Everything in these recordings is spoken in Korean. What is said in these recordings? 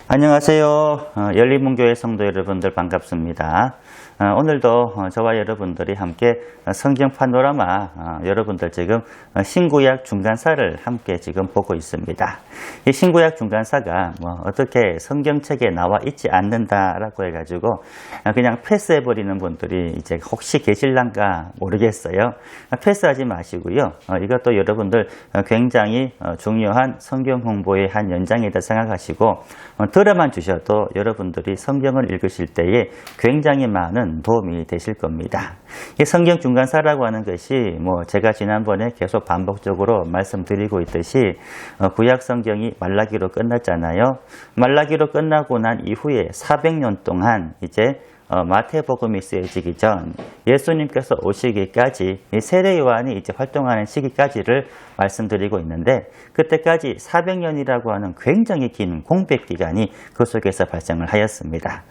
안녕하세요. 열린문교회 성도 여러분들 반갑습니다. 오늘도 저와 여러분들이 함께 성경 파노라마 여러분들 지금 신구약 중간사를 함께 지금 보고 있습니다. 이 신구약 중간사가 어떻게 성경책에 나와 있지 않는다라고 해가지고 그냥 패스해버리는 분들이 이제 혹시 계실란가 모르겠어요. 패스하지 마시고요. 이것도 여러분들 굉장히 중요한 성경 홍보의 한 연장이다 생각하시고 들어만 주셔도 여러분들이 성경을 읽으실 때에 굉장히 많은 도움이 되실 겁니다. 이 성경 중간사라고 하는 것이 제가 지난번에 계속 반복적으로 말씀드리고 있듯이 구약 성경이 말라기로 끝났잖아요. 말라기로 끝나고 난 이후에 400년 동안 이제 마태복음이 쓰여지기 전 예수님께서 오시기까지 이 세례 요한이 이제 활동하는 시기까지를 말씀드리고 있는데 그때까지 400년이라고 하는 굉장히 긴 공백 기간이 그 속에서 발생을 하였습니다.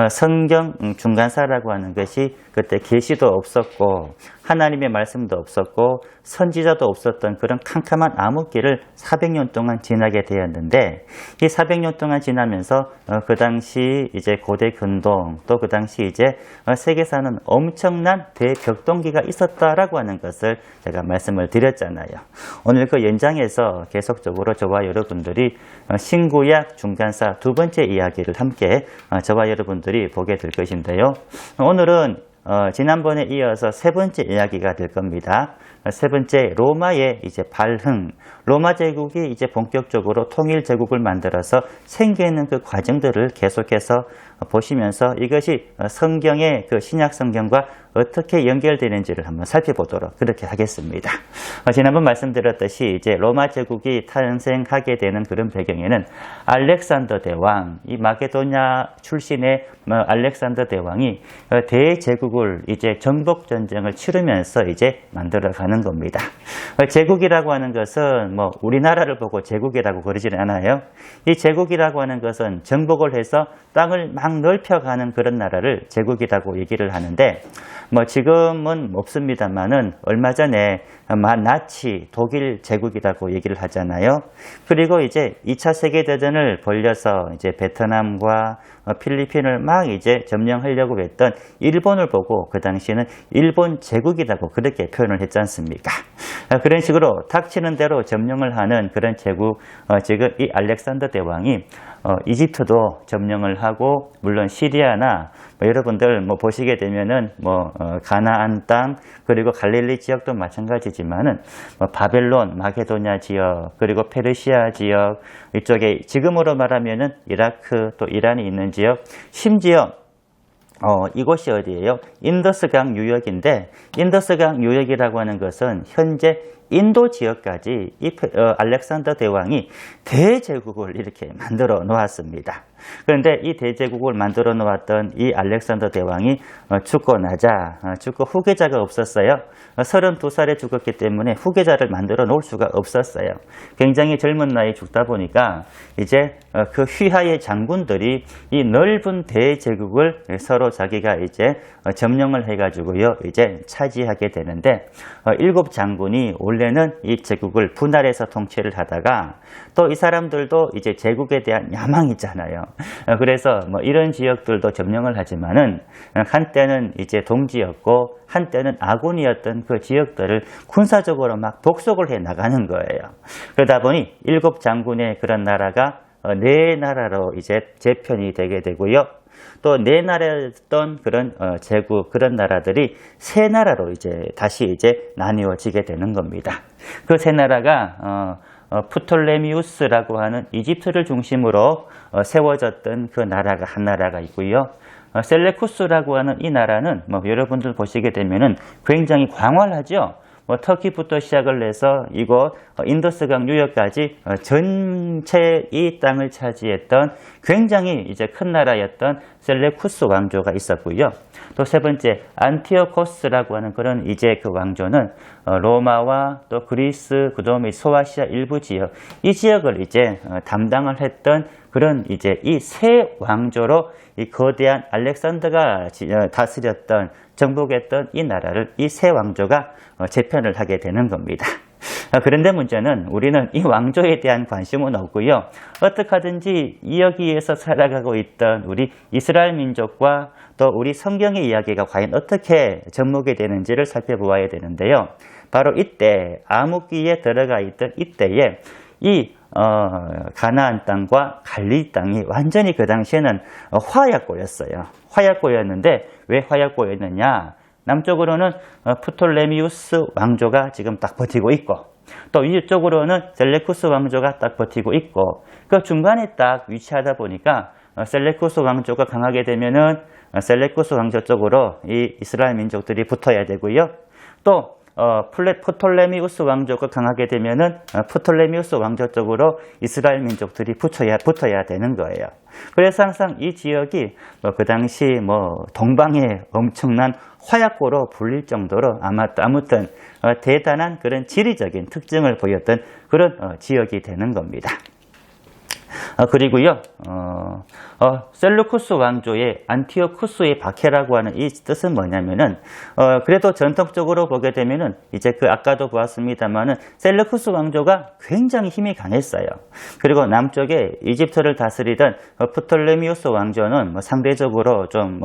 성경 중간사라고 하는 것이 그때 계시도 없었고 하나님의 말씀도 없었고 선지자도 없었던 그런 캄캄한 암흑기를 400년 동안 지나게 되었는데 이 400년 동안 지나면서 그 당시 이제 고대 근동 또 그 당시 이제 세계사는 엄청난 대격동기가 있었다라고 하는 것을 제가 말씀을 드렸잖아요. 오늘 그 연장에서 계속적으로 저와 여러분들이 신구약 중간사 두 번째 이야기를 함께 저와 여러분들이 보게 될 것인데요. 오늘은 지난번에 이어서 세 번째 이야기가 될 겁니다. 세 번째, 로마의 이제 발흥, 로마 제국이 이제 본격적으로 통일 제국을 만들어서 생기는 그 과정들을 계속해서 보시면서 이것이 성경의 그 신약 성경과 어떻게 연결되는지를 한번 살펴보도록 그렇게 하겠습니다. 지난번 말씀드렸듯이 이제 로마 제국이 탄생하게 되는 그런 배경에는 알렉산더 대왕, 이 마게도냐 출신의 알렉산더 대왕이 대제국을 이제 정복 전쟁을 치르면서 이제 만들어가는 겁니다. 제국이라고 하는 것은 우리나라를 보고 제국이라고 그러지는 않아요. 이 제국이라고 하는 것은 정복을 해서 땅을 막 넓혀가는 그런 나라를 제국이라고 얘기를 하는데 지금은 없습니다만은 얼마 전에 나치 독일 제국이라고 얘기를 하잖아요. 그리고 이제 2차 세계대전을 벌려서 이제 베트남과 필리핀을 막 이제 점령하려고 했던 일본을 보고 그 당시에는 일본 제국이라고 그렇게 표현을 했지 않습니까? 그런 식으로 닥치는 대로 점령을 하는 그런 제국, 지금 이 알렉산더 대왕이 이집트도 점령을 하고 물론 시리아나 여러분들 보시게 되면은 가나안 땅 그리고 갈릴리 지역도 마찬가지지만은 바벨론, 마게도냐 지역 그리고 페르시아 지역 이쪽에 지금으로 말하면은 이라크 또 이란이 있는 지역 심지어 이곳이 어디예요? 인더스강 유역인데 인더스강 유역이라고 하는 것은 현재 인도 지역까지 이 알렉산더 대왕이 대제국을 이렇게 만들어 놓았습니다. 그런데 이 대제국을 만들어 놓았던 이 알렉산더 대왕이 죽고 나자 죽고 후계자가 없었어요. 32살에 죽었기 때문에 후계자를 만들어 놓을 수가 없었어요. 굉장히 젊은 나이에 죽다 보니까 이제 그 휘하의 장군들이 이 넓은 대제국을 서로 자기가 이제 점령을 해가지고요 이제 차지하게 되는데 7장군이 원래는 이 제국을 분할해서 통치를 하다가 또 이 사람들도 이제 제국에 대한 야망이 있잖아요. 그래서 이런 지역들도 점령을 하지만은 한때는 이제 동지였고 한때는 아군이었던 그 지역들을 군사적으로 막 복속을 해 나가는 거예요. 그러다 보니 7장군의 그런 나라가 4나라로 이제 재편이 되게 되고요. 또 4나라였던 그런 제국 그런 나라들이 3나라로 이제 다시 이제 나뉘어지게 되는 겁니다. 그 3나라가 프톨레미우스라고 하는 이집트를 중심으로 세워졌던 그 나라가 한 나라가 있고요. 셀레쿠스라고 하는 이 나라는 여러분들 보시게 되면은 굉장히 광활하죠. 터키부터 시작을 해서 이곳 인더스강 유역까지 전체 이 땅을 차지했던 굉장히 이제 큰 나라였던 셀레쿠스 왕조가 있었고요. 또 세 번째 안티오코스라고 하는 그런 이제 그 왕조는 로마와 또 그리스 그다음에 소아시아 일부 지역 이 지역을 이제 담당을 했던 그런 이제 이 세 왕조로 이 거대한 알렉산더가 다스렸던 정복했던 이 나라를 이 세 왕조가 재편을 하게 되는 겁니다. 그런데 문제는 우리는 이 왕조에 대한 관심은 없고요. 어떻게 하든지 여기에서 살아가고 있던 우리 이스라엘 민족과 또 우리 성경의 이야기가 과연 어떻게 접목이 되는지를 살펴보아야 되는데요. 바로 이때 암흑기에 들어가 있던 이때에 이 가나안 땅과 갈릴리 땅이 완전히 그 당시에는 화약고였어요. 화약고였는데 왜 화약고였느냐? 남쪽으로는 프톨레미우스 왕조가 지금 딱 버티고 있고 또 위쪽으로는 셀레쿠스 왕조가 딱 버티고 있고 그 중간에 딱 위치하다 보니까 셀레쿠스 왕조가 강하게 되면은 셀레쿠스 왕조 쪽으로 이 이스라엘 민족들이 붙어야 되고요. 또 프톨레미우스 왕조가 강하게 되면은 프톨레미우스 왕조 쪽으로 이스라엘 민족들이 붙어야 되는 거예요. 그래서 항상 이 지역이 그 당시 동방의 엄청난 화약고로 불릴 정도로 아무튼 대단한 그런 지리적인 특징을 보였던 그런 지역이 되는 겁니다. 그리고요, 셀루쿠스 왕조의 안티오쿠스의 박해라고 하는 이 뜻은 뭐냐면은, 그래도 전통적으로 보게 되면은, 이제 아까도 보았습니다만은, 셀루쿠스 왕조가 굉장히 힘이 강했어요. 그리고 남쪽에 이집트를 다스리던 프톨레미우스 왕조는 상대적으로 좀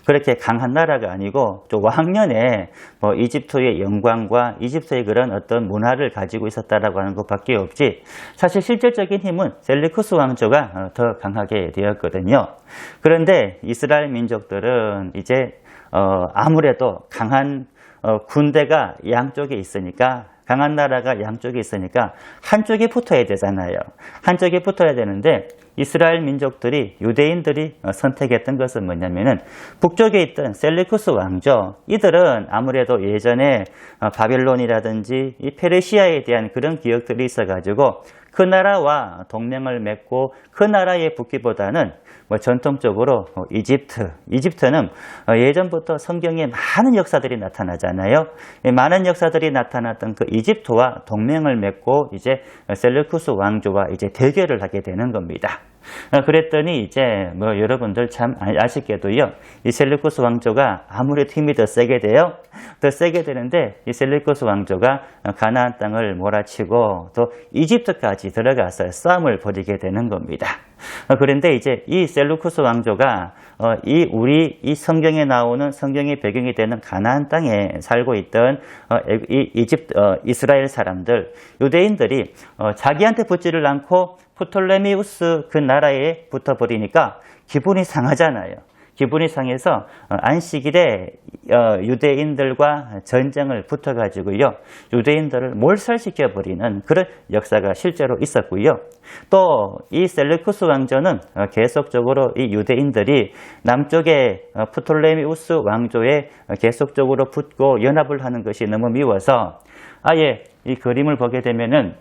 그렇게 강한 나라가 아니고, 좀 왕년에 이집트의 영광과 이집트의 그런 어떤 문화를 가지고 있었다라고 하는 것밖에 없지, 사실 실질적인 힘은 셀루쿠스 왕조가 더 강하게 되었거든요. 그런데 이스라엘 민족들은 이제 아무래도 강한 군대가 양쪽에 있으니까 강한 나라가 양쪽에 있으니까 한쪽에 붙어야 되잖아요. 한쪽에 붙어야 되는데 이스라엘 민족들이 유대인들이 선택했던 것은 뭐냐면은 북쪽에 있던 셀루쿠스 왕조 이들은 아무래도 예전에 바벨론이라든지 이 페르시아에 대한 그런 기억들이 있어가지고 그 나라와 동맹을 맺고 그 나라에 붙기보다는 전통적으로 이집트는 예전부터 성경에 많은 역사들이 나타나잖아요. 많은 역사들이 나타났던 그 이집트와 동맹을 맺고 이제 셀루쿠스 왕조와 이제 대결을 하게 되는 겁니다. 그랬더니 이제 여러분들 참 아쉽게도요, 이 셀루쿠스 왕조가 아무래도 힘이 더 세게 돼요. 더 세게 되는데 이 셀루쿠스 왕조가 가나안 땅을 몰아치고 또 이집트까지 들어가서 싸움을 벌이게 되는 겁니다. 그런데 이제 이 셀루쿠스 왕조가 이 성경에 나오는 성경의 배경이 되는 가나안 땅에 살고 있던 이스라엘 사람들, 유대인들이 자기한테 붙지를 않고 프톨레미우스 그 나라에 붙어버리니까 기분이 상하잖아요. 기분이 상해서 안식일에 유대인들과 전쟁을 붙어가지고요, 유대인들을 몰살시켜버리는 그런 역사가 실제로 있었고요. 또 이 셀루쿠스 왕조는 계속적으로 이 유대인들이 남쪽의 프톨레미우스 왕조에 계속적으로 붙고 연합을 하는 것이 너무 미워서 아예 이 그림을 보게 되면은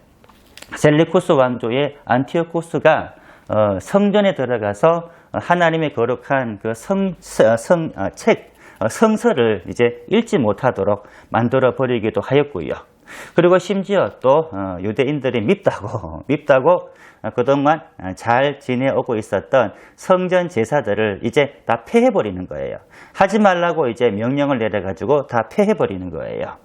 셀루쿠스 왕조의 안티오쿠스가 성전에 들어가서 하나님의 거룩한 그 성서를 이제 읽지 못하도록 만들어 버리기도 하였고요. 그리고 심지어 또 유대인들이 밉다고 그동안 잘 지내오고 있었던 성전 제사들을 이제 다 폐해버리는 거예요. 하지 말라고 이제 명령을 내려가지고 다 폐해버리는 거예요.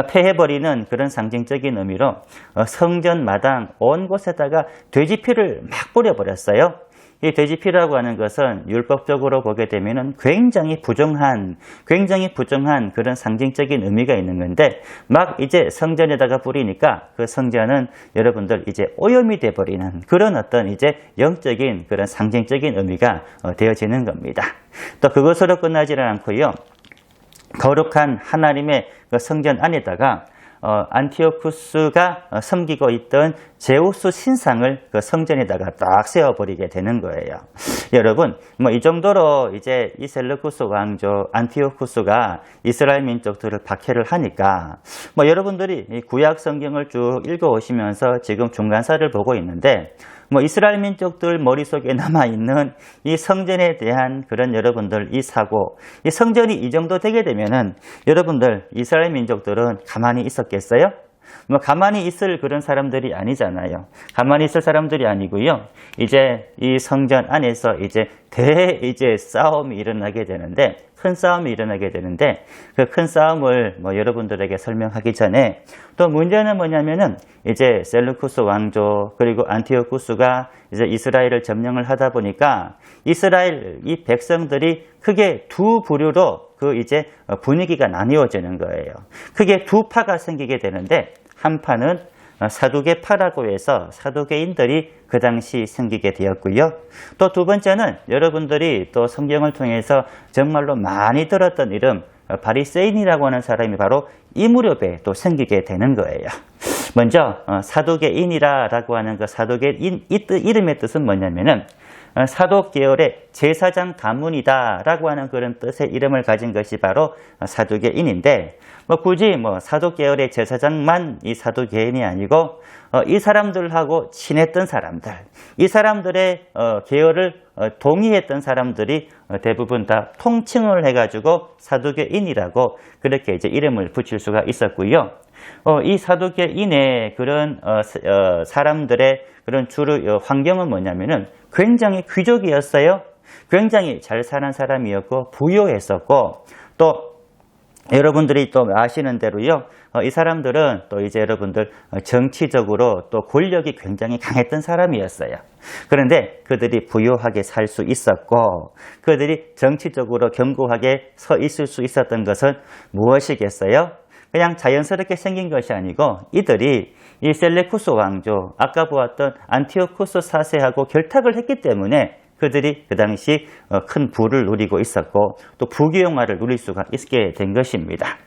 폐해버리는 그런 상징적인 의미로 성전 마당 온 곳에다가 돼지피를 막 뿌려버렸어요. 이 돼지피라고 하는 것은 율법적으로 보게 되면은 굉장히 부정한 그런 상징적인 의미가 있는 건데 막 이제 성전에다가 뿌리니까 그 성전은 여러분들 이제 오염이 돼버리는 그런 어떤 이제 영적인 그런 상징적인 의미가 되어지는 겁니다. 또 그것으로 끝나지는 않고요. 거룩한 하나님의 그 성전 안에다가 안티오쿠스가 섬기고 있던 제우스 신상을 그 성전에다가 딱 세워버리게 되는 거예요. 여러분, 이 정도로 이제 이 셀루쿠스 왕조 안티오쿠스가 이스라엘 민족들을 박해를 하니까 여러분들이 이 구약 성경을 쭉 읽어오시면서 지금 중간사를 보고 있는데 이스라엘 민족들 머릿속에 남아있는 이 성전에 대한 그런 여러분들 이 사고, 이 성전이 이 정도 되게 되면은 여러분들 이스라엘 민족들은 가만히 있었겠어요? 가만히 있을 그런 사람들이 아니잖아요. 가만히 있을 사람들이 아니고요. 이제 이 성전 안에서 이제 싸움이 일어나게 되는데 큰 싸움이 일어나게 되는데 그 큰 싸움을 여러분들에게 설명하기 전에 또 문제는 뭐냐면은 이제 셀루쿠스 왕조 그리고 안티오쿠스가 이제 이스라엘을 점령을 하다 보니까 이스라엘 이 백성들이 크게 두 부류로 그 이제 분위기가 나뉘어지는 거예요. 크게 두 파가 생기게 되는데 한 파는 사두개파라고 해서 사두개인들이 그 당시 생기게 되었고요. 또 두 번째는 여러분들이 또 성경을 통해서 정말로 많이 들었던 이름 바리새인이라고 하는 사람이 바로 이 무렵에 또 생기게 되는 거예요. 먼저 사두개인이라고 하는 그 사두개인 이름의 뜻은 뭐냐면은 사독 계열의 제사장 가문이다 라고 하는 그런 뜻의 이름을 가진 것이 바로 사두개인인데 굳이 사독 계열의 제사장만 이 사두개인이 아니고 이 사람들하고 친했던 사람들, 이 사람들의 계열을 동의했던 사람들이 대부분 다 통칭을 해가지고 사두개인이라고 그렇게 이제 이름을 붙일 수가 있었고요. 이 사두개인의 그런 사람들의 그런 주로 환경은 뭐냐면은 굉장히 귀족이었어요. 굉장히 잘 사는 사람이었고 부유했었고 또 여러분들이 또 아시는 대로요. 이 사람들은 또 이제 여러분들 정치적으로 또 권력이 굉장히 강했던 사람이었어요. 그런데 그들이 부유하게 살 수 있었고 그들이 정치적으로 견고하게 서 있을 수 있었던 것은 무엇이겠어요? 그냥 자연스럽게 생긴 것이 아니고 이들이 이 셀레쿠스 왕조, 아까 보았던 안티오쿠스 4세하고 결탁을 했기 때문에 그들이 그 당시 큰 부를 누리고 있었고 또 부귀영화를 누릴 수가 있게 된 것입니다.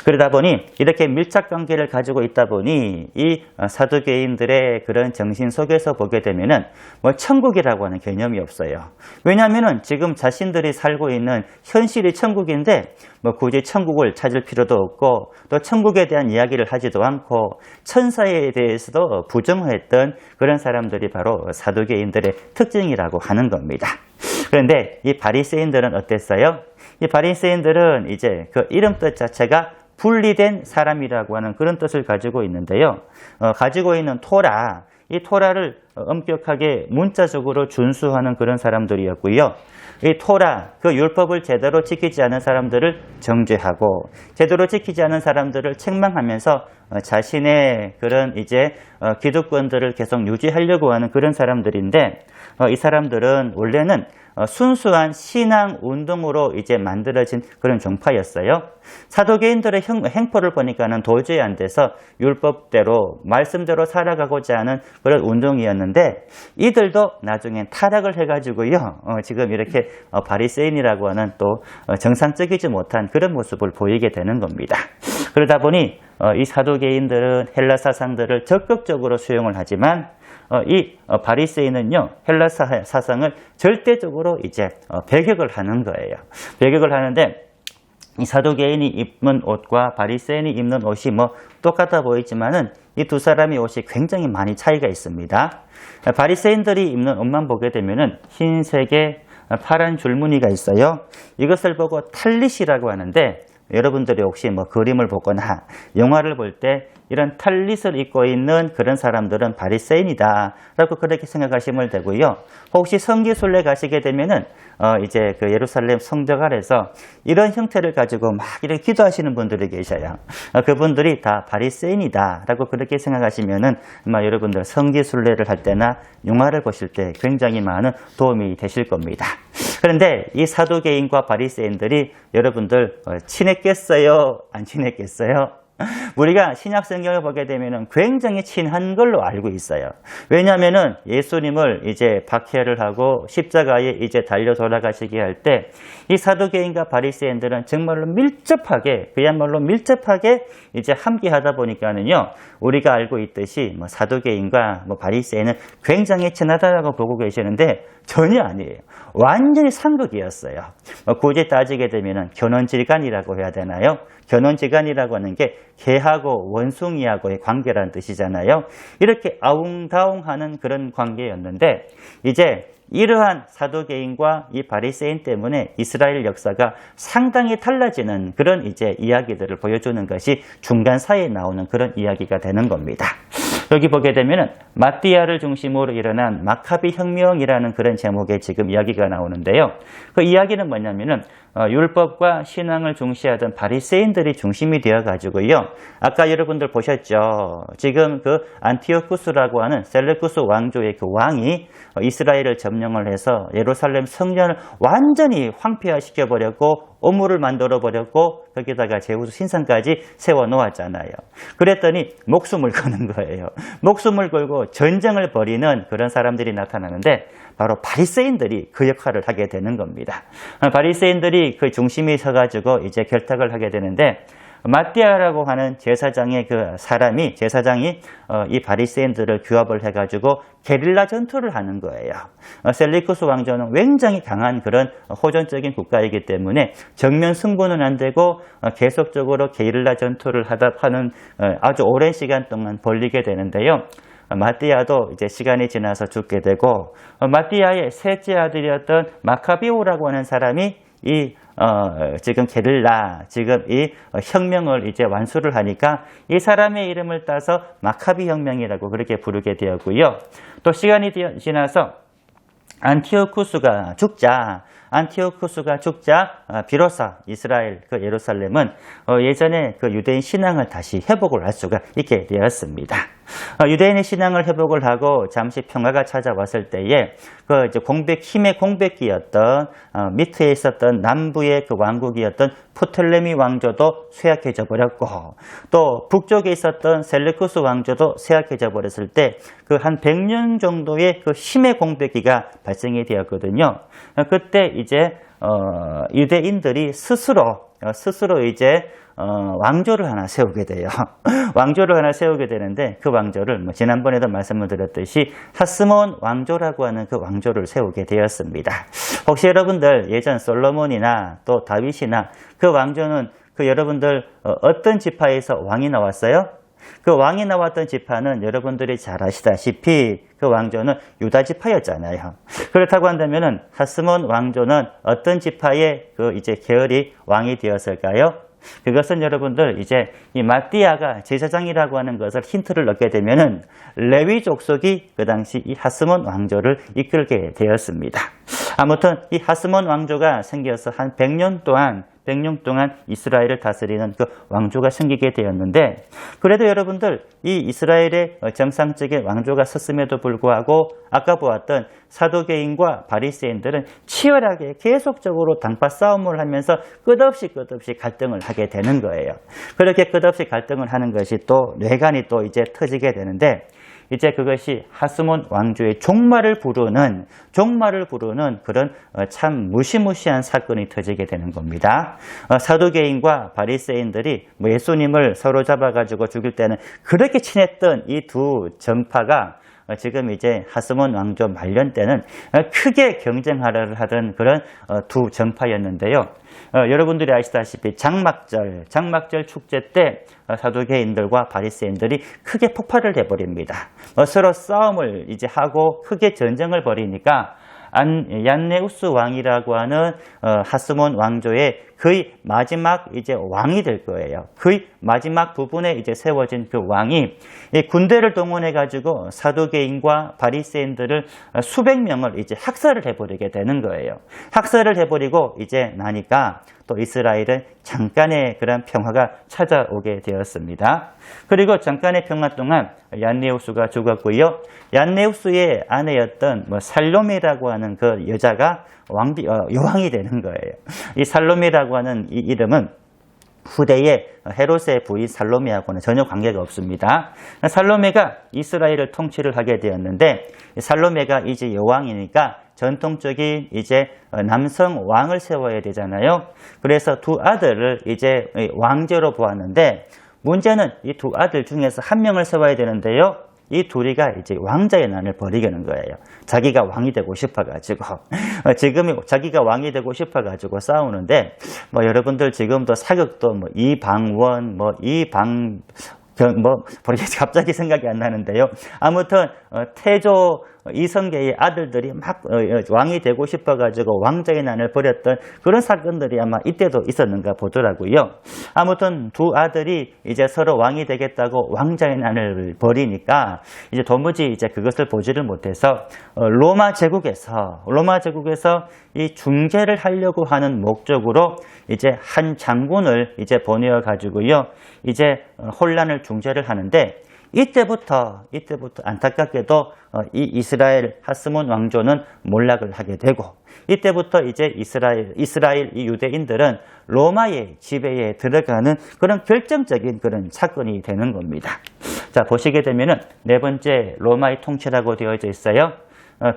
그러다 보니 이렇게 밀착 관계를 가지고 있다 보니 이 사두개인들의 그런 정신 속에서 보게 되면은 천국이라고 하는 개념이 없어요. 왜냐하면은 지금 자신들이 살고 있는 현실이 천국인데 굳이 천국을 찾을 필요도 없고 또 천국에 대한 이야기를 하지도 않고 천사에 대해서도 부정했던 그런 사람들이 바로 사두개인들의 특징이라고 하는 겁니다. 그런데 이 바리새인들은 어땠어요? 이 바리새인들은 이제 그 이름 뜻 자체가 분리된 사람이라고 하는 그런 뜻을 가지고 있는데요. 가지고 있는 토라, 이 토라를 엄격하게 문자적으로 준수하는 그런 사람들이었고요. 이 토라, 그 율법을 제대로 지키지 않은 사람들을 정죄하고 제대로 지키지 않은 사람들을 책망하면서 자신의 그런 이제 기득권들을 계속 유지하려고 하는 그런 사람들인데 이 사람들은 원래는 순수한 신앙 운동으로 이제 만들어진 그런 종파였어요. 사도계인들의 행포를 보니까는 도저히 안 돼서 율법대로 말씀대로 살아가고자 하는 그런 운동이었는데 이들도 나중엔 타락을 해가지고요. 지금 이렇게 바리새인이라고 하는 또 정상적이지 못한 그런 모습을 보이게 되는 겁니다. 그러다 보니 이 사도계인들은 헬라 사상들을 적극적으로 수용을 하지만 이 바리새인은요 헬라 사상을 절대적으로 이제 배격을 하는 거예요. 배격을 하는데 이 사두개인이 입는 옷과 바리새인이 입는 옷이 똑같아 보이지만은 이 두 사람의 옷이 굉장히 많이 차이가 있습니다. 바리새인들이 입는 옷만 보게 되면은 흰색의 파란 줄무늬가 있어요. 이것을 보고 탈릿이라고 하는데 여러분들이 혹시 그림을 보거나 영화를 볼 때 이런 탈릿을 입고 있는 그런 사람들은 바리새인이다 라고 그렇게 생각하시면 되고요. 혹시 성지순례 가시게 되면은 이제 그 예루살렘 성벽 아래서 이런 형태를 가지고 막 이렇게 기도하시는 분들이 계셔요. 그분들이 다 바리새인이다 라고 그렇게 생각하시면은 아마 여러분들 성지순례를 할 때나 영화를 보실 때 굉장히 많은 도움이 되실 겁니다. 그런데 이 사두개인과 바리새인들이 여러분들 친했겠어요? 안 친했겠어요? 우리가 신약 성경을 보게 되면 굉장히 친한 걸로 알고 있어요. 왜냐하면은 예수님을 이제 박해를 하고 십자가에 이제 달려 돌아가시게 할 때 이 사두개인과 바리새인들은 정말로 밀접하게 그야말로 밀접하게 이제 함께 하다 보니까는요 우리가 알고 있듯이 사두개인과 바리새인은 굉장히 친하다라고 보고 계시는데 전혀 아니에요. 완전히 상극이었어요. 굳이 따지게 되면은 견원질간이라고 해야 되나요? 견원지간이라고 하는 게 개하고 원숭이하고의 관계라는 뜻이잖아요. 이렇게 아웅다웅하는 그런 관계였는데 이제 이러한 사두개인과 이 바리새인 때문에 이스라엘 역사가 상당히 달라지는 그런 이제 이야기들을 보여주는 것이 중간 사이에 나오는 그런 이야기가 되는 겁니다. 여기 보게 되면은 마띠아를 중심으로 일어난 마카비 혁명이라는 그런 제목의 지금 이야기가 나오는데요. 그 이야기는 뭐냐면은 율법과 신앙을 중시하던 바리새인들이 중심이 되어 가지고요. 아까 여러분들 보셨죠. 지금 그 안티오쿠스라고 하는 셀레쿠스 왕조의 그 왕이 이스라엘을 점령을 해서 예루살렘 성전을 완전히 황폐화시켜 버렸고 오물을 만들어 버렸고 거기다가 제우스 신상까지 세워 놓았잖아요. 그랬더니 목숨을 거는 거예요. 목숨을 걸고 전쟁을 벌이는 그런 사람들이 나타나는데 바로 바리새인들이 그 역할을 하게 되는 겁니다. 바리새인들이 그 중심에 서가지고 이제 결탁을 하게 되는데 마띠아라고 하는 제사장의 그 사람이 제사장이 이 바리새인들을 규합을 해가지고 게릴라 전투를 하는 거예요. 셀리쿠스 왕조는 굉장히 강한 그런 호전적인 국가이기 때문에 정면 승부는 안 되고 계속적으로 게릴라 전투를 하는 아주 오랜 시간 동안 벌리게 되는데요. 마띠아도 이제 시간이 지나서 죽게 되고 마띠아의 셋째 아들이었던 마카비오라고 하는 사람이 지금 게릴라, 지금 이 혁명을 이제 완수를 하니까 이 사람의 이름을 따서 마카비 혁명이라고 그렇게 부르게 되었고요. 또 시간이 지나서 안티오쿠스가 죽자 비로소 이스라엘 그 예루살렘은 예전에 그 유대인 신앙을 다시 회복을 할 수가 있게 되었습니다. 유대인의 신앙을 회복을 하고 잠시 평화가 찾아왔을 때에 그 이제 힘의 공백기였던 밑에 있었던 남부의 그 왕국이었던 프톨레미 왕조도 쇠약해져 버렸고 또 북쪽에 있었던 셀레쿠스 왕조도 쇠약해져 버렸을 때 그 한 100년 정도의 그 힘의 공백기가 발생이 되었거든요. 그때 이제 유대인들이 스스로 이제 왕조를 하나 세우게 돼요. 왕조를 하나 세우게 되는데 그 왕조를 지난번에도 말씀을 드렸듯이 하스몬 왕조라고 하는 그 왕조를 세우게 되었습니다. 혹시 여러분들 예전 솔로몬이나 또 다윗이나 그 왕조는 그 여러분들 어떤 지파에서 왕이 나왔어요? 그 왕이 나왔던 지파는 여러분들이 잘 아시다시피 그 왕조는 유다 지파였잖아요. 그렇다고 한다면은 하스몬 왕조는 어떤 지파의 그 이제 계열이 왕이 되었을까요? 그것은 여러분들 이제 이 마띠아가 제사장이라고 하는 것을 힌트를 얻게 되면은 레위 족속이 그 당시 이 하스몬 왕조를 이끌게 되었습니다. 아무튼 이 하스몬 왕조가 생겨서 한 100년 동안 이스라엘을 다스리는 그 왕조가 생기게 되었는데 그래도 여러분들 이 이스라엘의 정상적인 왕조가 섰음에도 불구하고 아까 보았던 사두개인과 바리새인들은 치열하게 계속적으로 당파 싸움을 하면서 끝없이 갈등을 하게 되는 거예요. 그렇게 끝없이 갈등을 하는 것이 또 뇌관이 또 이제 터지게 되는데 이제 그것이 하스몬 왕조의 종말을 부르는 그런 참 무시무시한 사건이 터지게 되는 겁니다. 사두개인과 바리새인들이 예수님을 서로 잡아가지고 죽일 때는 그렇게 친했던 이 두 정파가 지금 이제 하스몬 왕조 말년 때는 크게 경쟁하려 하던 그런 두 정파였는데요. 여러분들이 아시다시피 장막절 축제 때 사두개인들과 바리새인들이 크게 폭발을 해버립니다. 서로 싸움을 이제 하고 크게 전쟁을 벌이니까 얀네우스 왕이라고 하는 하스몬 왕조의 거의 마지막 이제 왕이 될 거예요. 거의 마지막 부분에 이제 세워진 그 왕이 이 군대를 동원해 가지고 사두개인과 바리새인들을 수백 명을 이제 학살을 해버리게 되는 거예요. 학살을 해버리고 이제 나니까 또 이스라엘은 잠깐의 그런 평화가 찾아오게 되었습니다. 그리고 잠깐의 평화 동안 얀네우스가 죽었고요. 얀네우스의 아내였던 살로메라고 하는 그 여자가 여왕이 되는 거예요. 이 살로메라고 하는 이 이름은 후대의 헤롯의 부인 살로메하고는 전혀 관계가 없습니다. 살로메가 이스라엘을 통치를 하게 되었는데 살로메가 이제 여왕이니까 전통적인 이제 남성 왕을 세워야 되잖아요. 그래서 두 아들을 이제 왕제로 보았는데 문제는 이 두 아들 중에서 한 명을 세워야 되는데요. 이 둘이가 이제 왕자의 난을 벌이는 거예요. 자기가 왕이 되고 싶어가지고 지금 자기가 왕이 되고 싶어가지고 싸우는데 여러분들 지금도 사극도 이방원 갑자기 생각이 안 나는데요. 아무튼 태조 이성계의 아들들이 막 왕이 되고 싶어가지고 왕자의 난을 벌였던 그런 사건들이 아마 이때도 있었는가 보더라고요. 아무튼 두 아들이 이제 서로 왕이 되겠다고 왕자의 난을 벌이니까 이제 도무지 이제 그것을 보지를 못해서 로마 제국에서 이 중재를 하려고 하는 목적으로 이제 한 장군을 이제 보내어 가지고요. 이제 혼란을 중재를 하는데 이때부터 안타깝게도 이 이스라엘 하스몬 왕조는 몰락을 하게 되고 이때부터 이제 이스라엘 이 유대인들은 로마의 지배에 들어가는 그런 결정적인 그런 사건이 되는 겁니다. 자, 보시게 되면은 네 번째 로마의 통치라고 되어져 있어요.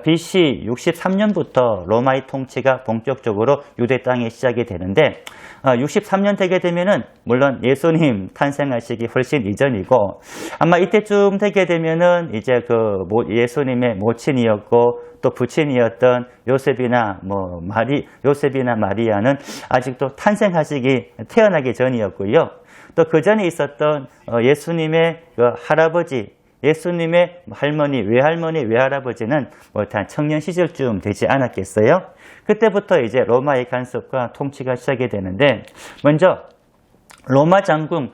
BC 63년부터 로마의 통치가 본격적으로 유대 땅에 시작이 되는데 63년 되게 되면은 물론 예수님 탄생하시기 훨씬 이전이고 아마 이때쯤 되게 되면은 이제 그 예수님의 모친이었고 또 부친이었던 요셉이나 마리아는 아직도 태어나기 전이었고요. 또 그 전에 있었던 예수님의 그 할아버지, 예수님의 할머니, 외할아버지는 다 청년 시절쯤 되지 않았겠어요? 그때부터 이제 로마의 간섭과 통치가 시작이 되는데 먼저 로마 장군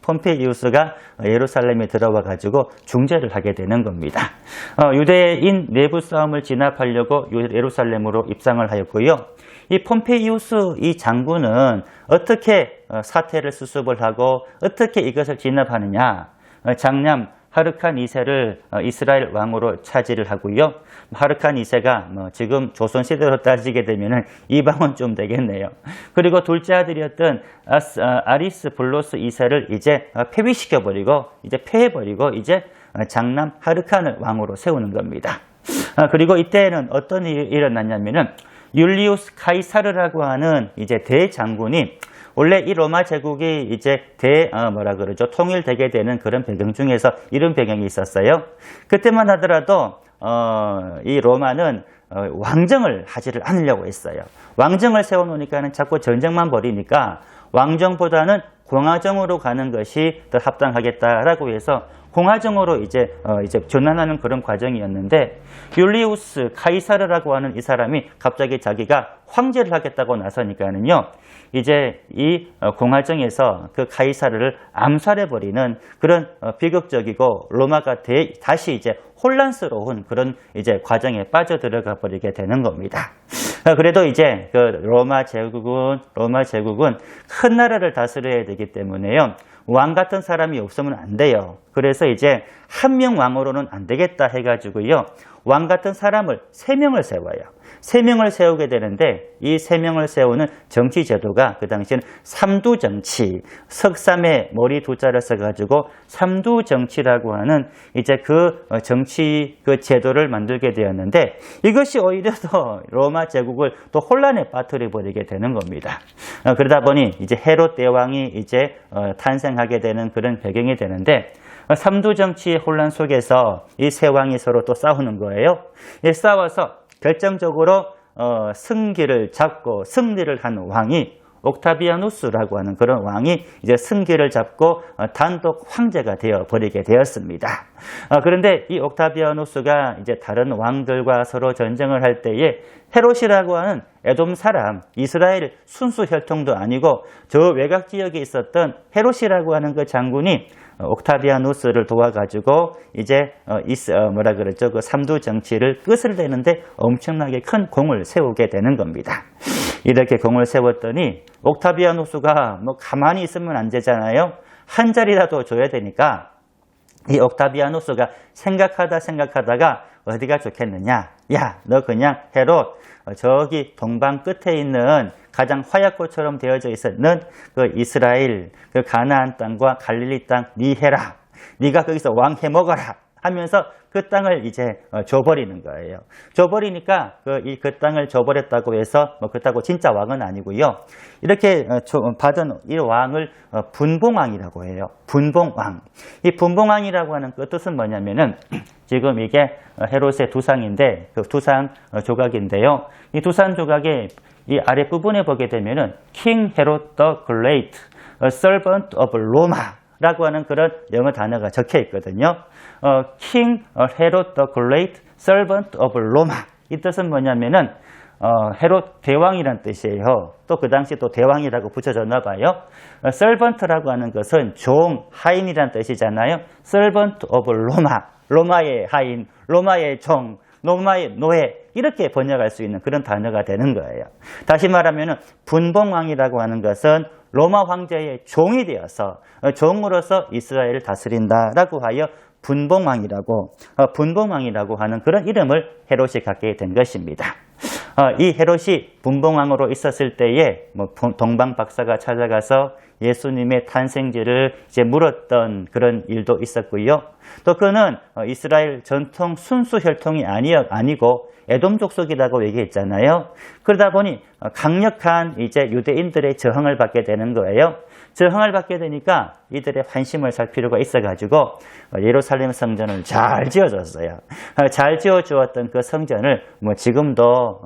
폼페이우스가 예루살렘에 들어와 가지고 중재를 하게 되는 겁니다. 유대인 내부 싸움을 진압하려고 예루살렘으로 입성을 하였고요. 이 폼페이우스 이 장군은 어떻게 사태를 수습을 하고 어떻게 이것을 진압하느냐. 장남 하르칸 2세를 이스라엘 왕으로 차지를 하고요. 하르칸 2세가 지금 조선시대로 따지게 되면 이방원 좀 되겠네요. 그리고 둘째 아들이었던 아리스 블로스 2세를 이제 폐해버리고 이제 장남 하르칸을 왕으로 세우는 겁니다. 그리고 이때는 어떤 일이 일어났냐면은 율리우스 카이사르라고 하는 이제 대장군이 원래 이 로마 제국이 이제 통일되게 되는 그런 배경 중에서 이런 배경이 있었어요. 그때만 하더라도 이 로마는 왕정을 하지를 않으려고 했어요. 왕정을 세워놓으니까는 자꾸 전쟁만 벌이니까 왕정보다는 공화정으로 가는 것이 더 합당하겠다라고 해서 공화정으로 이제 전환하는 그런 과정이었는데 율리우스 카이사르라고 하는 이 사람이 갑자기 자기가 황제를 하겠다고 나서니까는요. 이제 이 공화정에서 그 카이사르를 암살해버리는 그런 비극적이고 로마가 다시 이제 혼란스러운 그런 이제 과정에 빠져들어가 버리게 되는 겁니다. 그래도 이제 그 로마 제국은 큰 나라를 다스려야 되기 때문에요. 왕 같은 사람이 없으면 안 돼요. 그래서 이제 한 명 왕으로는 안 되겠다 해가지고요. 왕 같은 사람을 3명을 세워요. 3명을 세우게 되는데 이 3명을 세우는 정치 제도가 그 당시에는 삼두정치, 석삼의 머리 두자를 써가지고 삼두정치라고 하는 이제 그 정치 그 제도를 만들게 되었는데 이것이 오히려 더 로마 제국을 또 혼란에 빠뜨려 버리게 되는 겁니다. 그러다 보니 이제 헤롯 대왕이 이제 탄생하게 되는 그런 배경이 되는데 삼두정치의 혼란 속에서 이 세 왕이 서로 또 싸우는 거예요. 싸워서 결정적으로 승기를 잡고 승리를 한 왕이 옥타비아누스라고 하는 그런 왕이 이제 승기를 잡고 단독 황제가 되어 버리게 되었습니다. 그런데 이 옥타비아누스가 이제 다른 왕들과 서로 전쟁을 할 때에 헤롯이라고 하는 에돔 사람, 이스라엘 순수 혈통도 아니고 저 외곽 지역에 있었던 헤롯이라고 하는 그 장군이 옥타비아누스를 도와가지고 이제 그 삼두 정치를 끝을 내는데 엄청나게 큰 공을 세우게 되는 겁니다. 이렇게 공을 세웠더니 옥타비아누스가 가만히 있으면 안 되잖아요. 한 자리라도 줘야 되니까 이 옥타비아누스가 생각하다가 어디가 좋겠느냐? 야, 너 그냥 헤롯 저기 동방 끝에 있는 가장 화약고처럼 되어져 있는 그 이스라엘 그 가나안 땅과 갈릴리 땅 니 해라. 네가 거기서 왕 해 먹어라 하면서 그 땅을 이제 줘버리는 거예요. 줘버리니까 그 땅을 줘버렸다고 해서 그렇다고 진짜 왕은 아니고요. 이렇게 받은 이 왕을 분봉왕이라고 해요. 분봉왕. 이 분봉왕이라고 하는 그 뜻은 뭐냐면은 지금 이게 헤롯의 두상인데 그 두상 조각인데요. 이 두상 조각의 이 아랫부분에 보게 되면은 King Herod the Great, a servant of Roma 라고 하는 그런 영어 단어가 적혀 있거든요. King Herod the Great, Servant of Roma. 이 뜻은 뭐냐면은 헤롯 대왕이란 뜻이에요. 또 그 당시 또 대왕이라고 붙여졌나 봐요. servant라고 하는 것은 종, 하인이란 뜻이잖아요. servant of Roma, 로마의 하인, 로마의 종, 로마의 노예, 이렇게 번역할 수 있는 그런 단어가 되는 거예요. 다시 말하면 분봉왕이라고 하는 것은 로마 황제의 종이 되어서 종으로서 이스라엘을 다스린다라고 하여 분봉왕이라고 하는 그런 이름을 헤롯이 갖게 된 것입니다. 이 헤롯이 분봉왕으로 있었을 때에 동방 박사가 찾아가서 예수님의 탄생지를 이제 물었던 그런 일도 있었고요. 또 그는 이스라엘 전통 순수 혈통이 아니고 에돔 족속이라고 얘기했잖아요. 그러다 보니 강력한 이제 유대인들의 저항을 받게 되는 거예요. 저항을 받게 되니까 이들의 환심을 살 필요가 있어가지고 예루살렘 성전을 잘 지어줬어요. 잘 지어주었던 그 성전을 지금도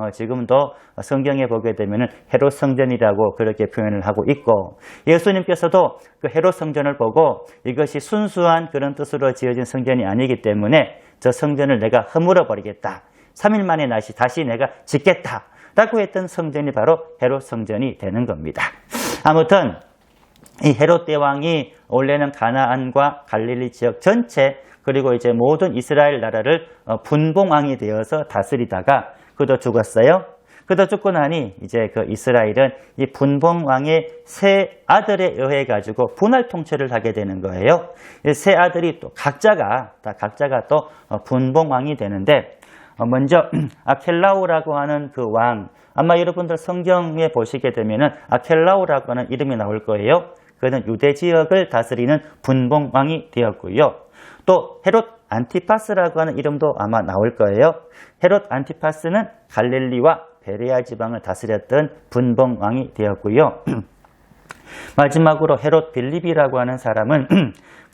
성경에 보게 되면 헤롯 성전이라고 그렇게 표현을 하고 있고, 예수님께서도 그 헤롯 성전을 보고 이것이 순수한 그런 뜻으로 지어진 성전이 아니기 때문에 저 성전을 내가 허물어 버리겠다. 3일 만에 다시 내가 짓겠다. 라고 했던 성전이 바로 헤롯 성전이 되는 겁니다. 아무튼 이 헤롯 대왕이 원래는 가나안과 갈릴리 지역 전체 그리고 이제 모든 이스라엘 나라를 분봉왕이 되어서 다스리다가 그도 죽었어요. 그도 죽고 나니 이제 그 이스라엘은 이 분봉왕의 세 아들에 의해 가지고 분할 통치를 하게 되는 거예요. 이 세 아들이 또 각자가 또 분봉왕이 되는데, 먼저 아켈라오라고 하는 그 왕, 아마 여러분들 성경에 보시게 되면은 아켈라오라고 하는 이름이 나올 거예요. 그는 유대 지역을 다스리는 분봉왕이 되었고요. 또 헤롯 안티파스라고 하는 이름도 아마 나올 거예요. 헤롯 안티파스는 갈릴리와 베레아 지방을 다스렸던 분봉왕이 되었고요. 마지막으로 헤롯 빌립이라고 하는 사람은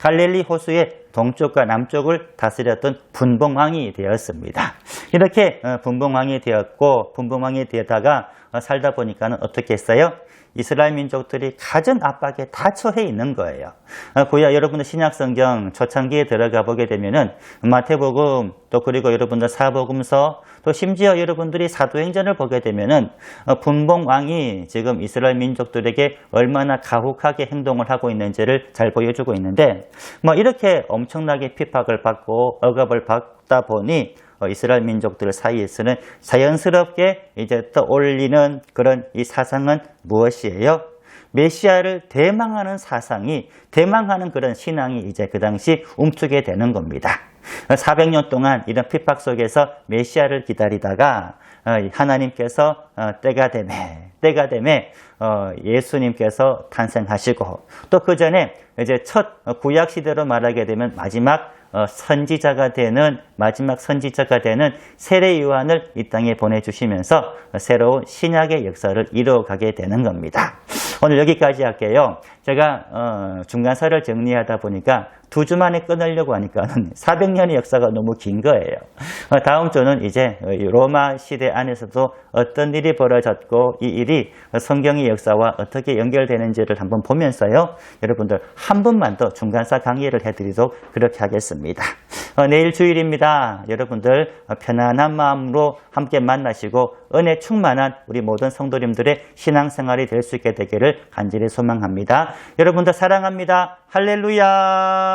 갈릴리 호수의 동쪽과 남쪽을 다스렸던 분봉왕이 되었습니다. 이렇게 분봉왕이 되었고, 분봉왕이 되다가 살다 보니까는 어떻게 했어요? 이스라엘 민족들이 갖은 압박에 다 처해 있는 거예요. 고야 여러분들 신약성경 초창기에 들어가 보게 되면은 마태복음, 또 그리고 여러분들 사복음서, 또 심지어 여러분들이 사도행전을 보게 되면은 분봉왕이 지금 이스라엘 민족들에게 얼마나 가혹하게 행동을 하고 있는지를 잘 보여주고 있는데, 이렇게 엄청나게 핍박을 받고 억압을 받다 보니 이스라엘 민족들 사이에서는 자연스럽게 이제 떠올리는 그런 이 사상은 무엇이에요? 메시아를 대망하는 사상이, 대망하는 그런 신앙이 이제 그 당시 움트게 되는 겁니다. 400년 동안 이런 핍박 속에서 메시아를 기다리다가 하나님께서 때가 되매 예수님께서 탄생하시고, 또 그 전에 이제 첫 구약 시대로 말하게 되면 마지막 선지자가 되는 세례 요한을 이 땅에 보내주시면서 새로운 신약의 역사를 이루어가게 되는 겁니다. 오늘 여기까지 할게요. 제가 중간사를 정리하다 보니까 2주 만에 끊으려고 하니까는 400년의 역사가 너무 긴 거예요. 다음 주는 이제 로마 시대 안에서도 어떤 일이 벌어졌고 이 일이 성경의 역사와 어떻게 연결되는지를 한번 보면서요, 여러분들 한 번만 더 중간사 강의를 해드리도록 그렇게 하겠습니다. 내일 주일입니다. 여러분들 편안한 마음으로 함께 만나시고 은혜 충만한 우리 모든 성도님들의 신앙생활이 될 수 있게 되기를 간절히 소망합니다. 여러분들 사랑합니다. 할렐루야.